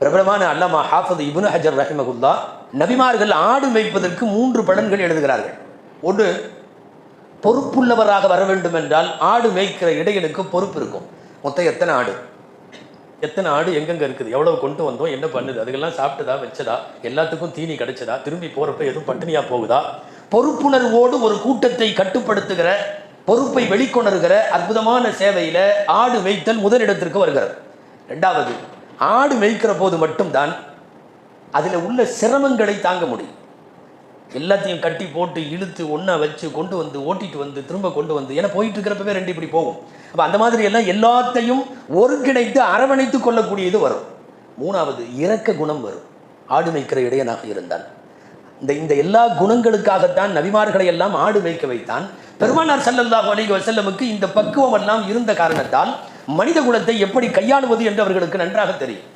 பிரபலமான அல்லாமா ஹாஃபிஸ் இப்னு ஹஜர் ரஹிமஹுல்லா நபிமார்கள் ஆடு மேய்ப்பதற்கு 3 பலன்கள் எழுதுகிறார்கள். ஒன்று, பொறுப்புள்ளவராக வர வேண்டும் என்றால் ஆடு மேய்க்கிற இடையனுக்கு பொறுப்பு இருக்கும். மொத்தம் எத்தனை ஆடு எங்கெங்க இருக்குது, எவ்வளவு கொண்டு வந்தோம், என்ன பண்ணுது, அதுக்கெல்லாம் சாப்பிட்டதா வச்சதா, எல்லாத்துக்கும் தீனி கிடைச்சதா, திரும்பி போறப்ப எதுவும் பட்டினியா போகுதா, பொறுப்புணர்வோடு ஒரு கூட்டத்தை கட்டுப்படுத்துகிற, பொறுப்பை வெளிக்கொணர்கிற அற்புதமான சேவையில ஆடு மேய்த்தல் முதலிடத்திற்கு வருகிறது. இரண்டாவது, ஆடு மேய்க்கிற போது மட்டும்தான் அதில் உள்ள சிரமங்களை தாங்க முடியும். எல்லாத்தையும் கட்டி போட்டு இழுத்து ஒன்றா வச்சு கொண்டு வந்து ஓட்டிட்டு வந்து திரும்ப கொண்டு வந்து, ஏன்னா போயிட்டு இருக்கிறப்பவே 2 இப்படி போகும். அப்போ அந்த மாதிரி எல்லாம் எல்லாத்தையும் ஒருங்கிணைத்து அரவணைத்து கொள்ளக்கூடியது வரும். மூணாவது, இரக்க குணம் வரும் ஆடு மேய்க்கிற இடையனாக இருந்தால். இந்த எல்லா குணங்களுக்காகத்தான் நபிமார்களை எல்லாம் ஆடு மேய்க்க வைத்தான். பெருமானார் ஸல்லல்லாஹு அலைஹி வஸல்லமுக்கு இந்த பக்குவம் எல்லாம் இருந்த காரணத்தால் மனித குலத்தை எப்படி கையாளுவது என்று அவர்களுக்கு நன்றாக தெரியும்.